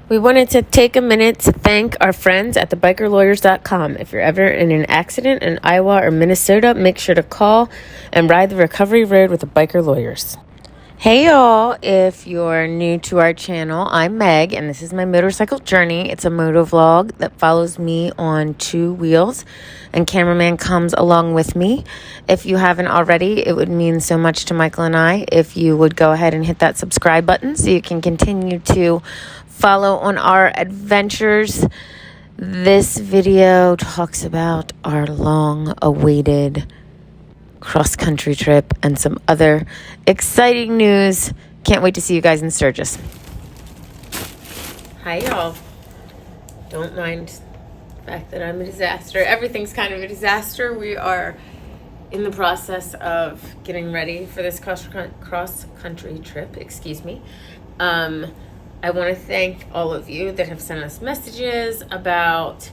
We wanted to take a minute to thank our friends at thebikerlawyers.com. If you're ever in an accident in Iowa or Minnesota, make sure to call and ride the recovery road with the Biker Lawyers. Hey y'all, if you're new to our channel, I'm Meg and this is my motorcycle journey. It's a moto vlog that follows me on two wheels and Cameraman comes along with me. If you haven't already, it would mean so much to Michael and I if you would go ahead and hit that subscribe button so you can continue to follow on our adventures. This video talks about our long-awaited cross-country trip and some other exciting news. Can't wait to see you guys in Sturgis. Hi, y'all. Don't mind the fact that I'm a disaster. Everything's kind of a disaster. We are in the process of getting ready for this cross-country trip. Excuse me. I want to thank all of you that have sent us messages about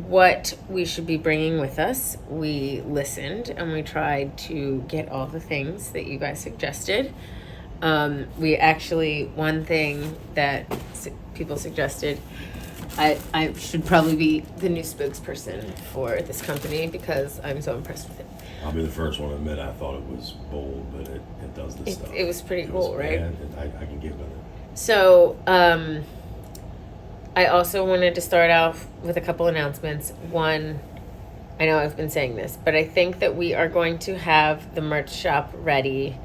what we should be bringing with us. We listened and we tried to get all the things that you guys suggested. We actually, one thing that people suggested, I should probably be the new spokesperson for this company because I'm so impressed with it. I'll be the first one to admit I thought it was bold, but it does this stuff. It was pretty cool, right? I can get with it. So, I also wanted to start off with a couple announcements. One, I know I've been saying this, but I think that we are going to have the merch shop ready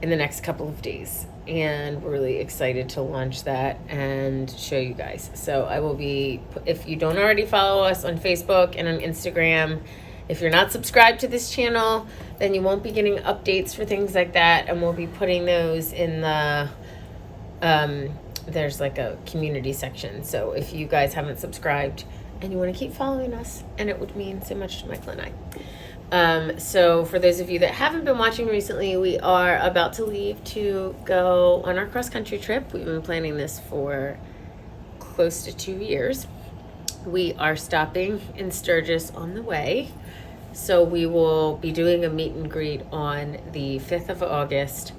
in the next couple of days. And we're really excited to launch that and show you guys. So I will be, if you don't already follow us on Facebook and on Instagram, if you're not subscribed to this channel, then you won't be getting updates for things like that. And we'll be putting those in the, there's like a community section. So if you guys haven't subscribed and you want to keep following us, and it would mean so much to Michael and I. So for those of you that haven't been watching recently, we are about to leave to go on our cross-country trip. We've been planning this for close to 2 years. We are stopping in Sturgis on the way. So we will be doing a meet and greet on the 5th of August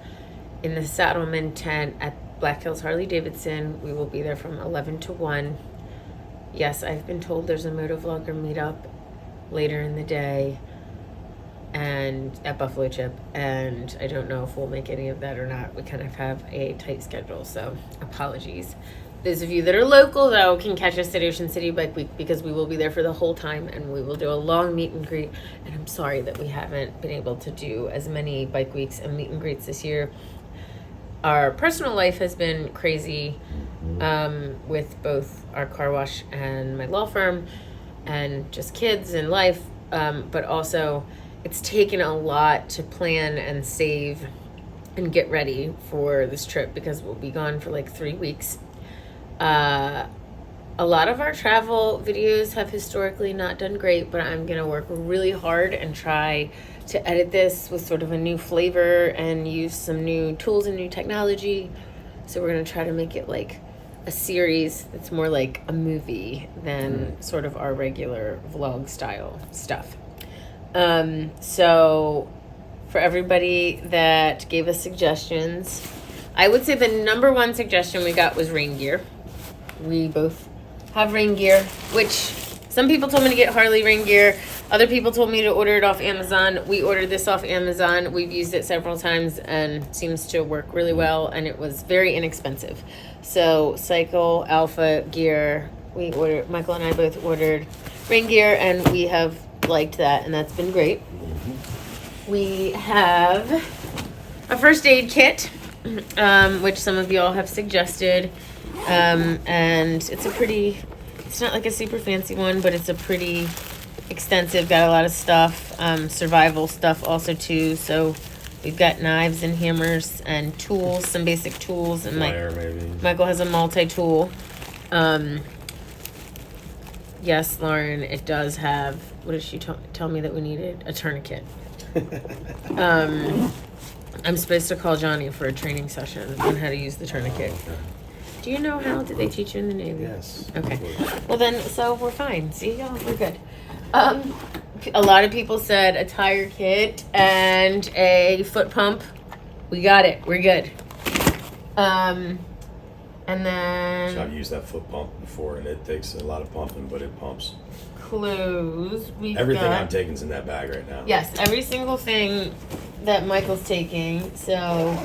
in the Saddleman tent at Black Hills Harley Davidson. We will be there from 11 to 1. Yes, I've been told there's a motovlogger meetup later in the day and at Buffalo Chip, and I don't know if we'll make any of that or not. We kind of have a tight schedule, so apologies. Those of you that are local, though, can catch us at Ocean City Bike Week because we will be there for the whole time and we will do a long meet and greet. And I'm sorry that we haven't been able to do as many bike weeks and meet and greets this year. Our personal life has been crazy with both our car wash and my law firm and just kids and life, but also it's taken a lot to plan and save and get ready for this trip because we'll be gone for like 3 weeks. A lot of our travel videos have historically not done great, but I'm gonna work really hard and try to edit this with sort of a new flavor and use some new tools and new technology. So we're gonna try to make it like a series that's more like a movie than sort of our regular vlog style stuff. So for everybody that gave us suggestions, I would say the number one suggestion we got was rain gear. We both have rain gear, which some people told me to get Harley rain gear. Other people told me to order it off Amazon. We ordered this off Amazon. We've used it several times and seems to work really well, and it was very inexpensive. So Cycle Alpha gear, Michael and I both ordered rain gear, and we have liked that, and that's been great. We have a first aid kit, which some of y'all have suggested, and it's not like a super fancy one, but it's a pretty extensive, got a lot of stuff, survival stuff also too. So we've got knives and hammers and tools, some basic tools, and Michael has a multi-tool. Yes, Lauren, it does have, what did she tell me that we needed? A tourniquet. I'm supposed to call Johnny for a training session on how to use the tourniquet. Okay. Do you know how? Did they teach you in the Navy? Yes. Okay. Well then, so we're fine. See, y'all, we're good. A lot of people said a tire kit and a foot pump. We got it. We're good. And And then So I've used that foot pump before, and it takes a lot of pumping, but it pumps. clothes. Everything I'm taking's in that bag right now. Yes, every single thing that Michael's taking. So,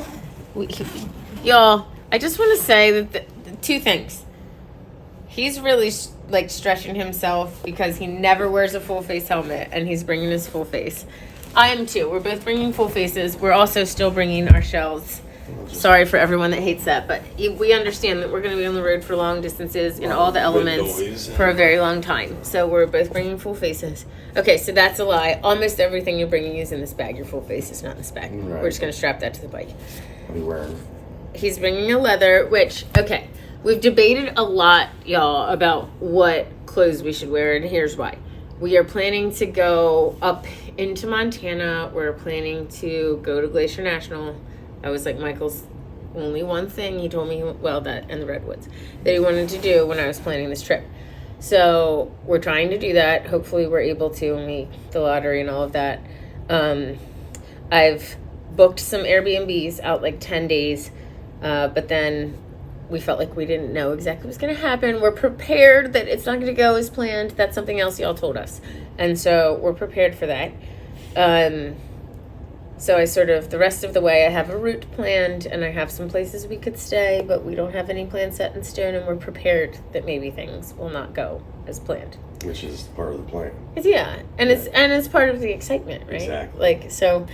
y'all, I just want to say that the two things. He's really like stretching himself because he never wears a full face helmet, and he's bringing his full face. I am too. We're both bringing full faces. We're also still bringing our shells. Sorry for everyone that hates that, but we understand that we're going to be on the road for long distances in all the elements for a very long time. So we're both bringing full faces. Okay, so that's a lie. Almost everything you're bringing is in this bag. Your full face is not in this bag. Right. We're just going to strap that to the bike. What are you wearing? He's bringing a leather, which, okay, we've debated a lot, y'all, about what clothes we should wear, and here's why. We are planning to go up into Montana. We're planning to go to Glacier National. That was like Michael's only one thing he told me, well, that and the Redwoods, that he wanted to do when I was planning this trip. So we're trying to do that. Hopefully we're able to make the lottery and all of that. I've booked some Airbnbs out like 10 days, but then we felt like we didn't know exactly what's going to happen. We're prepared that it's not going to go as planned. That's something else y'all told us. And so we're prepared for that. So I the rest of the way, I have a route planned, and I have some places we could stay, but we don't have any plans set in stone, and we're prepared that maybe things will not go as planned. Which is part of the plan. Yeah, and it's part of the excitement, right? Exactly. Like, so,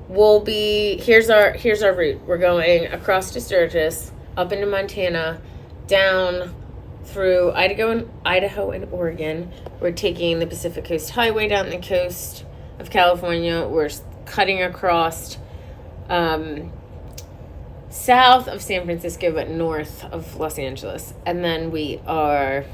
we'll be, here's our route. We're going across to Sturgis, up into Montana, down through Idaho and Oregon. We're taking the Pacific Coast Highway down the coast of California. We're cutting across south of San Francisco but north of Los Angeles, and then we are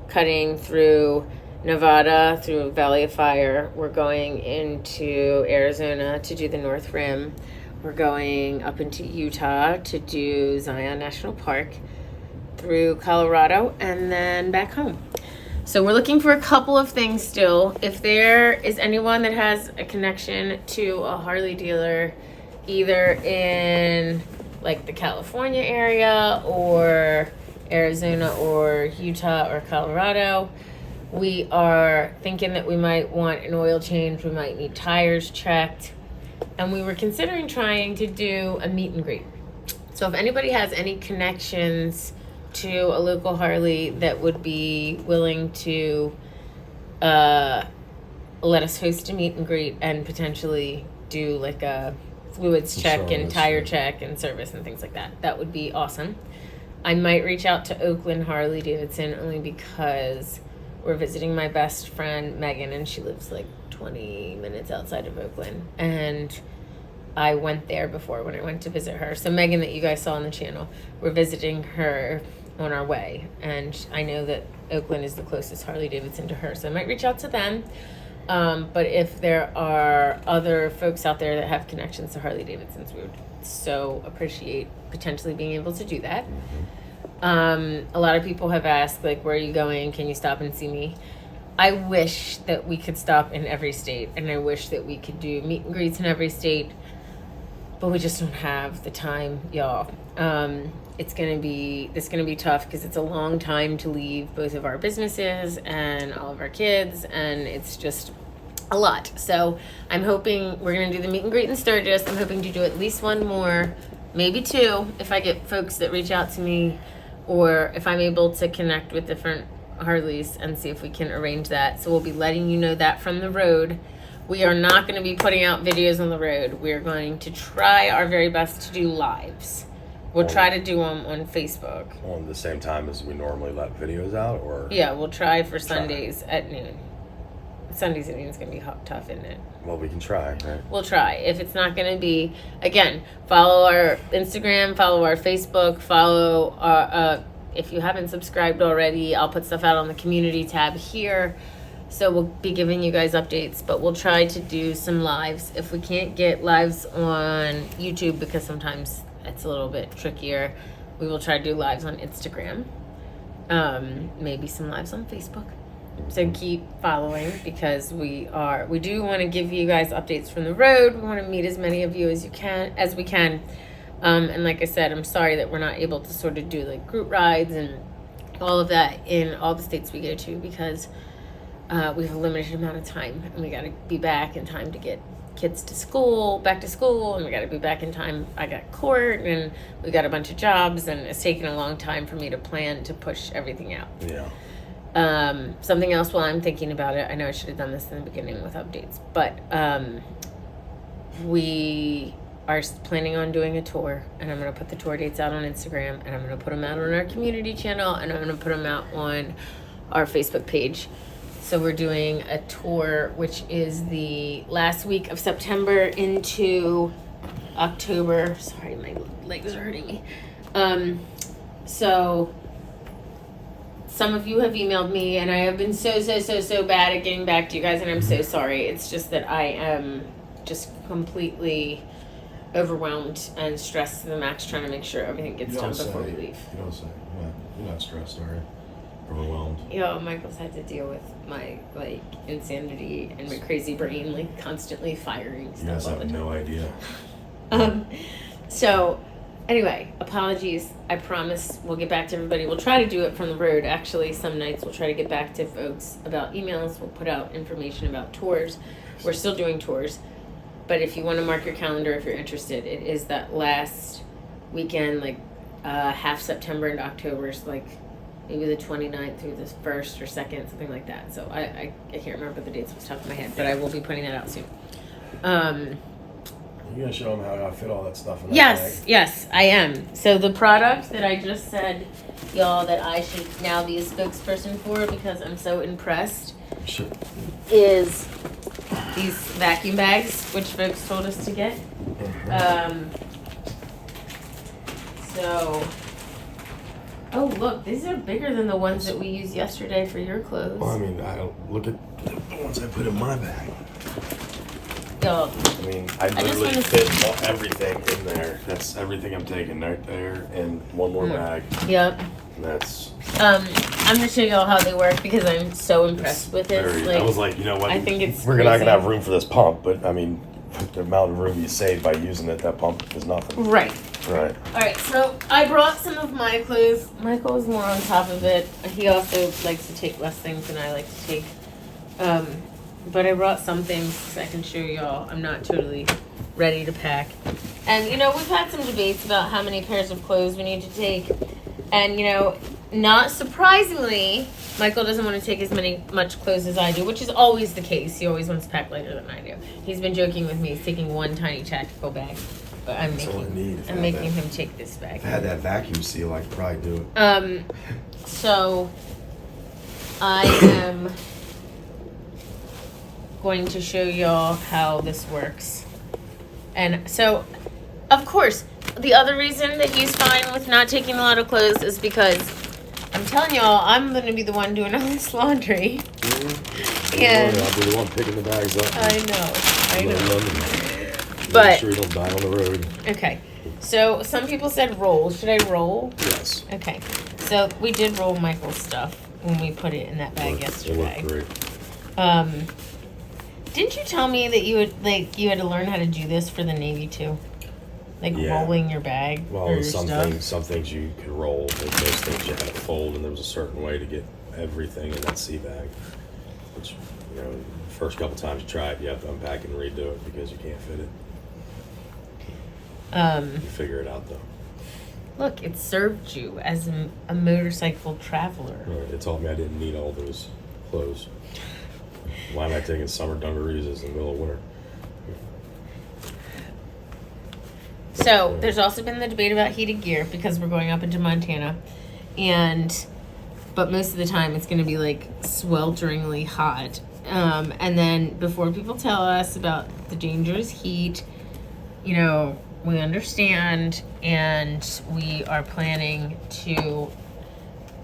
cutting through Nevada, through Valley of Fire. We're going into Arizona to do the North Rim. We're going up into Utah to do Zion National Park, through Colorado, and then back home. So we're looking for a couple of things still. If there is anyone that has a connection to a Harley dealer, either in like the California area or Arizona or Utah or Colorado, we are thinking that we might want an oil change. We might need tires checked. And we were considering trying to do a meet and greet. So if anybody has any connections to a local Harley that would be willing to let us host a meet and greet and potentially do like a fluids check and tire check and service and things like that, that would be awesome. I might reach out to Oakland Harley Davidson only because we're visiting my best friend Megan, and she lives like 20 minutes outside of Oakland, and I went there before when I went to visit her. So Megan, that you guys saw on the channel, we're visiting her on our way, and I know that Oakland is the closest Harley Davidson to her, so I might reach out to them. But if there are other folks out there that have connections to Harley Davidsons, we would so appreciate potentially being able to do that. A lot of people have asked, like, where are you going? Can you stop and see me? I wish that we could stop in every state, and I wish that we could do meet and greets in every state, but we just don't have the time, y'all. It's gonna be tough because it's a long time to leave both of our businesses and all of our kids, and it's just a lot. So I'm hoping we're gonna do the meet and greet in Sturgis. I'm hoping to do at least one more, maybe two, if I get folks that reach out to me, or if I'm able to connect with different Harleys and see if we can arrange that. So we'll be letting you know that from the road. We are not going to be putting out videos on the road. We're going to try our very best to do lives. We'll try to do them on Facebook. On the same time as we normally let videos out, or? Yeah, we'll try for Sundays at noon. Sundays at noon is going to be tough, isn't it? Well, we can try, right? We'll try. If it's not going to be, again, follow our Instagram, follow our Facebook, follow our, if you haven't subscribed already, I'll put stuff out on the community tab here. So we'll be giving you guys updates, but we'll try to do some lives. If we can't get lives on YouTube, because sometimes it's a little bit trickier, we will try to do lives on Instagram. Maybe some lives on Facebook. So keep following, because we do want to give you guys updates from the road. We want to meet as many of you as we can. And like I said, I'm sorry that we're not able to sort of do like group rides and all of that in all the states we go to because we have a limited amount of time and we got to be back in time to get kids to school, back to school, and we got to be back in time. I got court and we got a bunch of jobs and it's taken a long time for me to plan to push everything out. Yeah. Something else while I'm thinking about it, I know I should have done this in the beginning with updates, but we are planning on doing a tour, and I'm going to put the tour dates out on Instagram, and I'm going to put them out on our community channel, and I'm going to put them out on our Facebook page. So we're doing a tour, which is the last week of September into October. Sorry, my legs are hurting me. So some of you have emailed me, and I have been so bad at getting back to you guys, and I'm so sorry. It's just that I am just completely overwhelmed and stressed to the max trying to make sure everything gets done before we leave. You don't say. You're not stressed, are you? Overwhelmed. Michael's had to deal with my like insanity and my crazy brain like constantly firing stuff. You guys have no idea. So anyway, apologies. I promise we'll get back to everybody. We'll try to do it from the road. Actually, some nights we'll try to get back to folks about emails. We'll put out information about tours. We're still doing tours. But if you want to mark your calendar, if you're interested, it is that last weekend, like half September and October, so like maybe the 29th through the 1st or 2nd, something like that. So I can't remember the dates off the top of my head, but I will be putting that out soon. You gonna show them how I fit all that stuff in that bag? Yes, I am. So the product that I just said, y'all, that I should now be a spokesperson for because I'm so impressed, Sure. is these vacuum bags, which folks told us to get. Oh look, these are bigger than the ones that we used yesterday for your clothes. Well, I mean, I don't look at the ones I put in my bag. Yo, I mean, I literally fit everything in there. That's everything I'm taking right there, and one more bag. Yep. And that's. I'm gonna show y'all how they work because I'm so impressed with this. I was like, you know what? I think it's we're crazy. not gonna have room for this pump, but I mean, the amount of room you save by using it, that pump is nothing. Right. Right. All right. So I brought some of my clothes. Michael is more on top of it. He also likes to take less things than I like to take. But I brought some things so I can show y'all. I'm not totally ready to pack. And, we've had some debates about how many pairs of clothes we need to take. And, not surprisingly, Michael doesn't want to take as much clothes as I do, which is always the case. He always wants to pack lighter than I do. He's been joking with me. He's taking one tiny tactical bag. But I'm making him take this bag. If I had that vacuum seal, I could probably do it. So I am going to show y'all how this works. And so, of course, the other reason that he's fine with not taking a lot of clothes is because I'm telling y'all, I'm going to be the one doing all this laundry. And I'll be the one picking the bags up. I know. But make sure you don't die on the road. Okay. So some people said roll. Should I roll? Yes. Okay. So we did roll Michael's stuff when we put it in that bag yesterday. It looked great. Didn't you tell me that you had to learn how to do this for the Navy too? Rolling your bag. Well, some things you could roll, but most things you had to fold, and there was a certain way to get everything in that sea bag. Which, the first couple times you try it, you have to unpack and redo it because you can't fit it. You figure it out though. Look, it served you as a motorcycle traveler. It taught me I didn't need all those clothes. Why am I taking summer dungarees in the middle of winter? So there's also been the debate about heated gear because we're going up into Montana, but most of the time it's going to be swelteringly hot. And then before people tell us about the dangerous heat, we understand, and we are planning to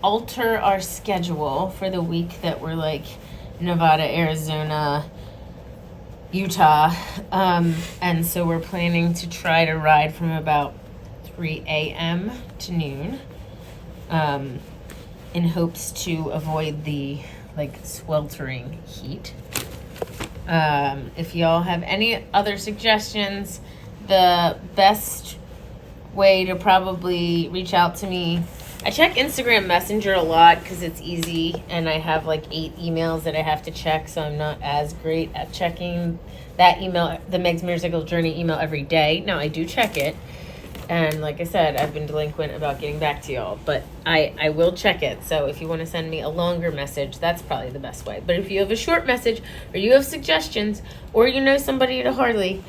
alter our schedule for the week that we're Nevada, Arizona, Utah, and so we're planning to try to ride from about 3 a.m. to noon, in hopes to avoid the sweltering heat. If y'all have any other suggestions, the best way to probably reach out to me. I check Instagram Messenger a lot because it's easy, and I have like 8 emails that I have to check, so I'm not as great at checking that email, the Meg's Musical Journey email every day. No, I do check it, and like I said, I've been delinquent about getting back to y'all, but I will check it. So if you want to send me a longer message, that's probably the best way. But if you have a short message, or you have suggestions, or you know somebody at a Harley,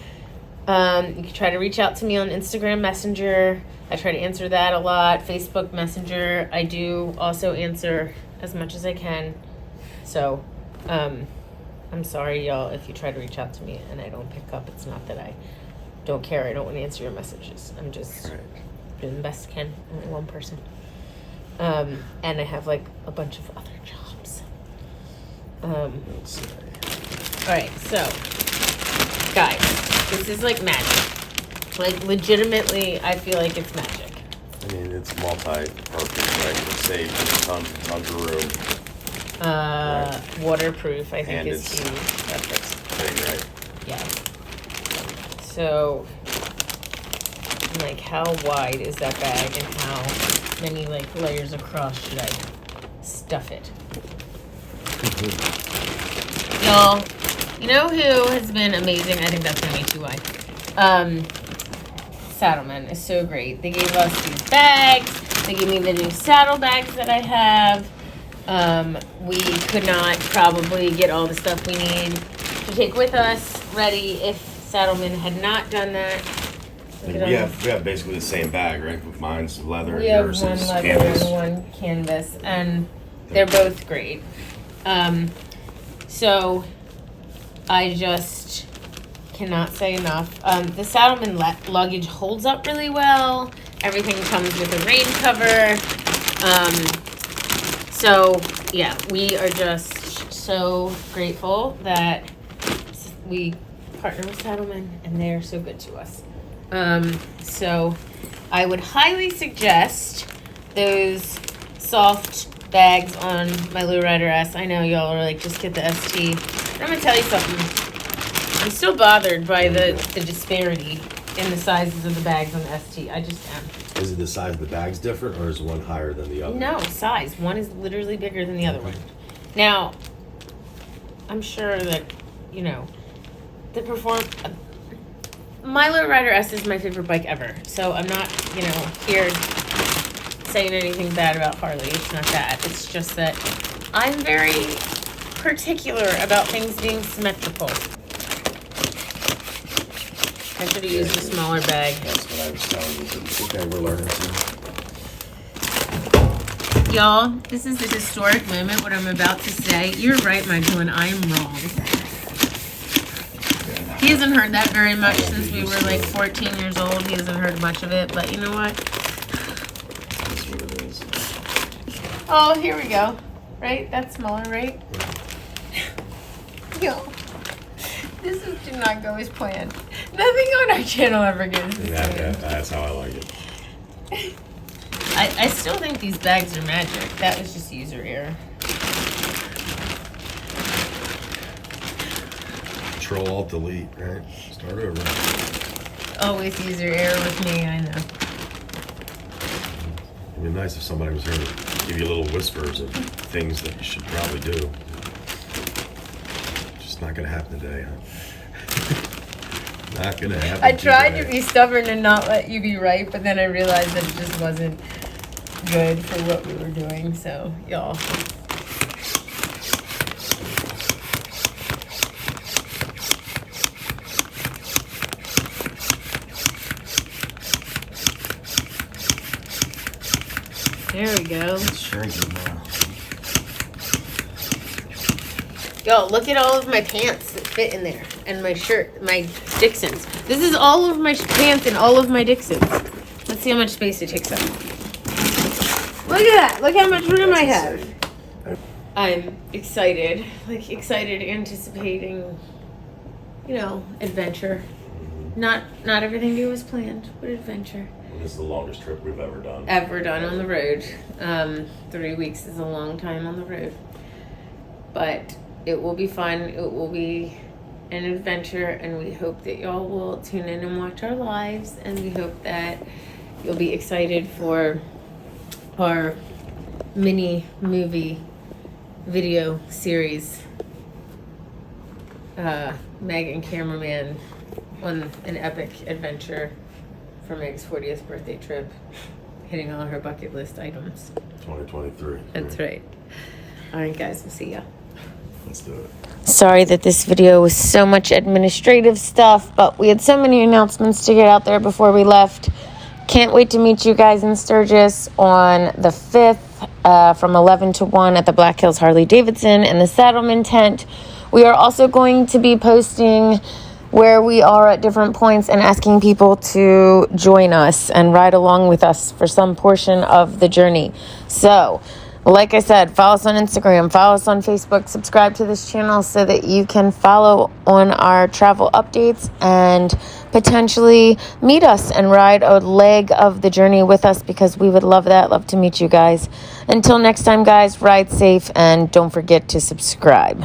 you can try to reach out to me on Instagram Messenger. I try to answer that a lot. Facebook Messenger. I do also answer as much as I can. So, I'm sorry, y'all, if you try to reach out to me and I don't pick up. It's not that I don't care. I don't want to answer your messages. I'm just doing the best I can. I'm only one person. And I have like a bunch of other jobs. Alright, so, guys, this is like magic. Like, legitimately, I feel like it's magic. I mean, it's multi-purpose, right? It saves tons of room. Right. Waterproof, I think, And is it's huge. That's big, right? yeah. So, like, how wide is that bag, and how many like layers across should I stuff it? Y'all, you know who has been amazing? I think that's gonna be too wide. Saddleman is so great. They gave us these bags. They gave me the new saddle bags that I have. We could not probably get all the stuff we need to take with us ready if Saddleman had not done that. We have basically the same bag, right? Mine's leather, We have yours one is leather canvas. and one canvas, and they're both great. So I just cannot say enough. The Saddleman luggage holds up really well. Everything comes with a rain cover. So yeah, we are just so grateful that we partner with Saddleman, and they're so good to us. So I would highly suggest those soft bags on my Lowrider S. I know y'all are like, just get the ST. But I'm gonna tell you something. I'm still bothered by the disparity in the sizes of the bags on the ST. I just am. Is it the size of the bag's different, or is one higher than the other? No, size. One is literally bigger than the other one. Now, I'm sure that, you know, my Lowrider S is my favorite bike ever. So I'm not, you know, here saying anything bad about Harley. It's not that. It's just that I'm very particular about things being symmetrical. I should have used a smaller bag. That's what I was telling you. Okay, we're learning too. Y'all, this is a historic moment, what I'm about to say. You're right, Michael, I am wrong. He hasn't heard that very much since we were like 14 years old. He hasn't heard much of it, but you know what? That's what it is. Oh, here we go. Right? That's smaller, right? Yo, this did not go as planned. Nothing on our channel ever goes as planned. Yeah, that's how I like it. I still think these bags are magic. That was just user error. Control Alt Delete, right? Start over. Always user error with me, I know. It'd be nice if somebody was here to give you little whispers of things that you should probably do. Just not gonna happen today, huh? Not gonna happen. I tried today. to be stubborn and not let you be right, but then I realized that it just wasn't good for what we were doing, so y'all. There we go. It's shrinking now. Yo, look at all of my pants that fit in there. And my shirt, my Dixons. This is all of my pants and all of my Dixons. Let's see how much space it takes up. Look at that. Look how much room I have. I'm excited. Like, excited, anticipating, you know, adventure. Not everything we do was planned, but adventure. This is the longest trip we've ever done. Ever done on the road. 3 weeks is a long time on the road. But it will be fun. It will be an adventure, and we hope that y'all will tune in and watch our lives, and we hope that you'll be excited for our mini movie video series, Meg and Cameraman on an epic adventure for Meg's 40th birthday trip, hitting all her bucket list items. 2023. That's right. All right, guys, we'll see ya. Let's do it. Sorry that this video was so much administrative stuff, but we had so many announcements to get out there before we left. Can't wait to meet you guys in Sturgis on the 5th from 11 to 1 at the Black Hills Harley-Davidson and the Saddleman tent. We are also going to be posting where we are at different points and asking people to join us and ride along with us for some portion of the journey. So, like I said, follow us on Instagram, follow us on Facebook, subscribe to this channel so that you can follow on our travel updates and potentially meet us and ride a leg of the journey with us, because we would love that. Love to meet you guys. Until next time, guys, ride safe and don't forget to subscribe.